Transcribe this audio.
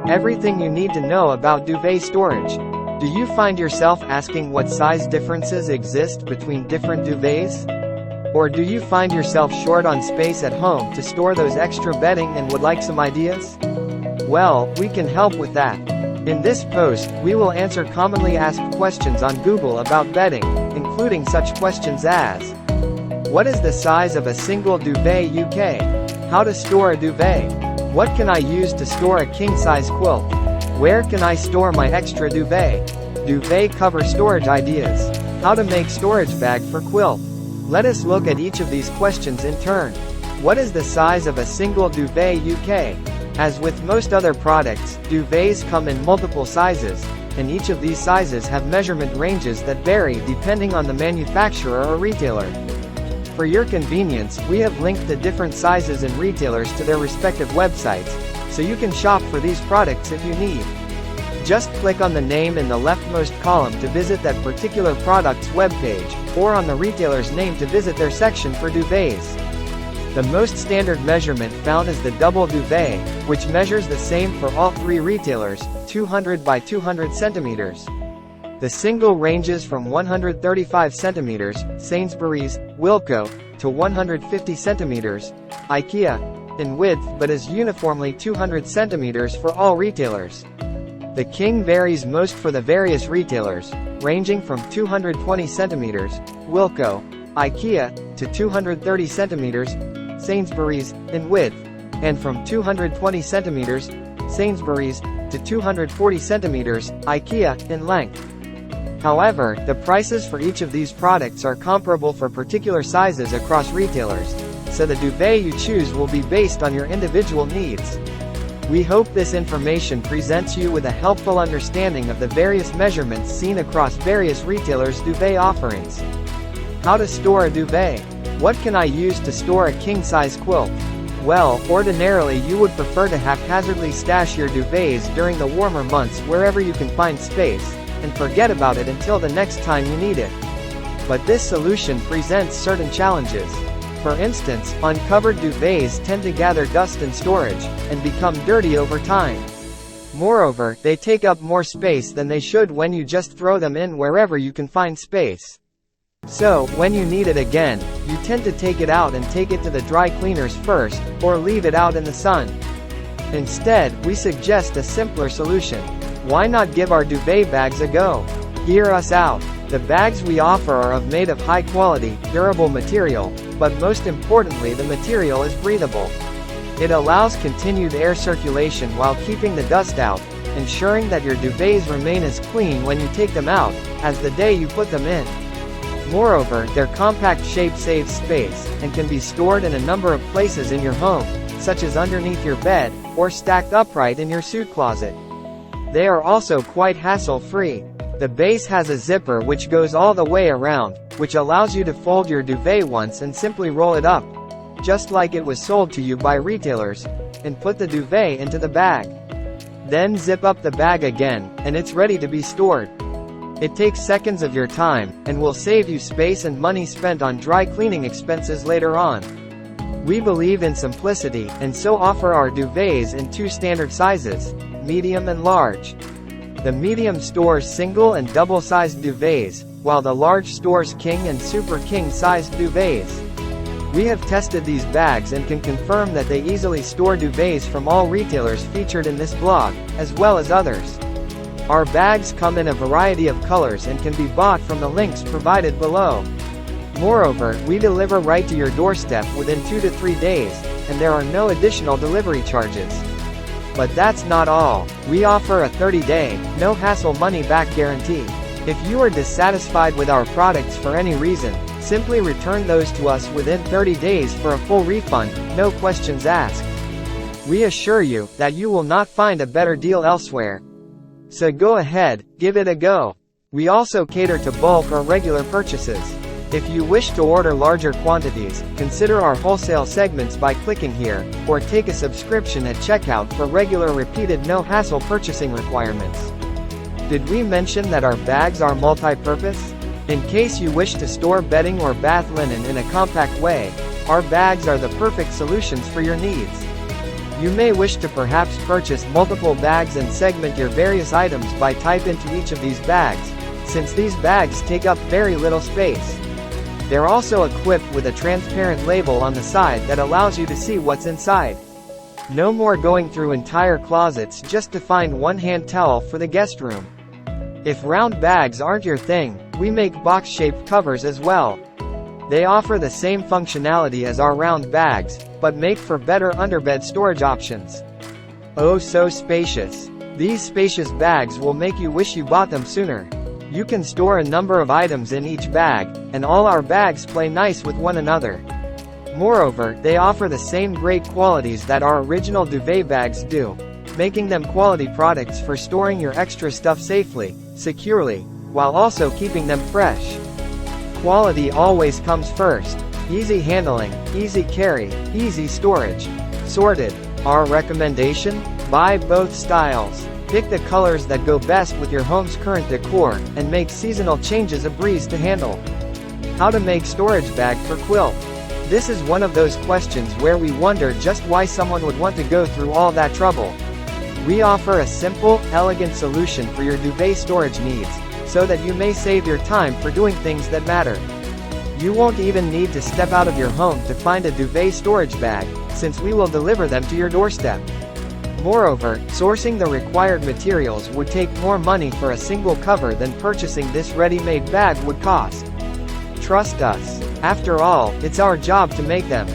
Everything you need to know about duvet storage. Do you find yourself asking what size differences exist between different duvets? Or do you find yourself short on space at home to store those extra bedding and would like some ideas? Well, we can help with that. In this post, we will answer commonly asked questions on Google about bedding, including such questions as: what is the size of a single duvet UK? How to store a duvet? What can I use to store a king-size quilt? Where can I store my extra duvet? Duvet cover storage ideas. How to make storage bag for quilt. Let us look at each of these questions in turn. What is the size of a single duvet UK? As with most other products, duvets come in multiple sizes, and each of these sizes have measurement ranges that vary depending on the manufacturer or retailer. For your convenience, we have linked the different sizes and retailers to their respective websites, so you can shop for these products if you need. Just click on the name in the leftmost column to visit that particular product's webpage, or on the retailer's name to visit their section for duvets. The most standard measurement found is the double duvet, which measures the same for all three retailers, 200 by 200 centimeters. The single ranges from 135 centimeters, Sainsbury's, Wilko, to 150 centimeters, IKEA, in width but is uniformly 200 centimeters for all retailers. The king varies most for the various retailers, ranging from 220 centimeters, Wilko, IKEA, to 230 centimeters, Sainsbury's, in width, and from 220 centimeters, Sainsbury's, to 240 centimeters, IKEA, in length. However, the prices for each of these products are comparable for particular sizes across retailers, so the duvet you choose will be based on your individual needs. We hope this information presents you with a helpful understanding of the various measurements seen across various retailers' duvet offerings. How to store a duvet. What can I use to store a king-size quilt? Well, ordinarily you would prefer to haphazardly stash your duvets during the warmer months wherever you can find space, and forget about it until the next time you need it. But this solution presents certain challenges. For instance, uncovered duvets tend to gather dust in storage, and become dirty over time. Moreover, they take up more space than they should when you just throw them in wherever you can find space. So, when you need it again, you tend to take it out and take it to the dry cleaners first, or leave it out in the sun. Instead, we suggest a simpler solution. Why not give our duvet bags a go? Hear us out. The bags we offer are made of high-quality, durable material, but most importantly the material is breathable. It allows continued air circulation while keeping the dust out, ensuring that your duvets remain as clean when you take them out, as the day you put them in. Moreover, their compact shape saves space, and can be stored in a number of places in your home, such as underneath your bed, or stacked upright in your suit closet. They are also quite hassle-free. The base has a zipper which goes all the way around, which allows you to fold your duvet once and simply roll it up, just like it was sold to you by retailers, and put the duvet into the bag. Then zip up the bag again, and it's ready to be stored. It takes seconds of your time, and will save you space and money spent on dry cleaning expenses later on. We believe in simplicity, and so offer our duvets in two standard sizes, medium and large. The medium stores single and double-sized duvets, while the large stores king and super king-sized duvets. We have tested these bags and can confirm that they easily store duvets from all retailers featured in this blog, as well as others. Our bags come in a variety of colors and can be bought from the links provided below. Moreover, we deliver right to your doorstep within 2 to 3 days, and there are no additional delivery charges. But that's not all. We offer a 30-day, no-hassle money-back guarantee. If you are dissatisfied with our products for any reason, simply return those to us within 30 days for a full refund, no questions asked. We assure you that you will not find a better deal elsewhere. So go ahead, give it a go. We also cater to bulk or regular purchases. If you wish to order larger quantities, consider our wholesale segments by clicking here, or take a subscription at checkout for regular repeated no-hassle purchasing requirements. Did we mention that our bags are multi-purpose? In case you wish to store bedding or bath linen in a compact way, our bags are the perfect solutions for your needs. You may wish to perhaps purchase multiple bags and segment your various items by type into each of these bags, since these bags take up very little space. They're also equipped with a transparent label on the side that allows you to see what's inside. No more going through entire closets just to find one hand towel for the guest room. If round bags aren't your thing, we make box-shaped covers as well. They offer the same functionality as our round bags, but make for better underbed storage options. Oh, so spacious. These spacious bags will make you wish you bought them sooner. You can store a number of items in each bag, and all our bags play nice with one another. Moreover, they offer the same great qualities that our original duvet bags do, making them quality products for storing your extra stuff safely, securely, while also keeping them fresh. Quality always comes first. Easy handling, easy carry, easy storage. Sorted. Our recommendation? Buy both styles. Pick the colors that go best with your home's current decor, and make seasonal changes a breeze to handle. How to make storage bag for quilt. This is one of those questions where we wonder just why someone would want to go through all that trouble. We offer a simple, elegant solution for your duvet storage needs, so that you may save your time for doing things that matter. You won't even need to step out of your home to find a duvet storage bag, since we will deliver them to your doorstep. Moreover, sourcing the required materials would take more money for a single cover than purchasing this ready-made bag would cost. Trust us. After all, it's our job to make them.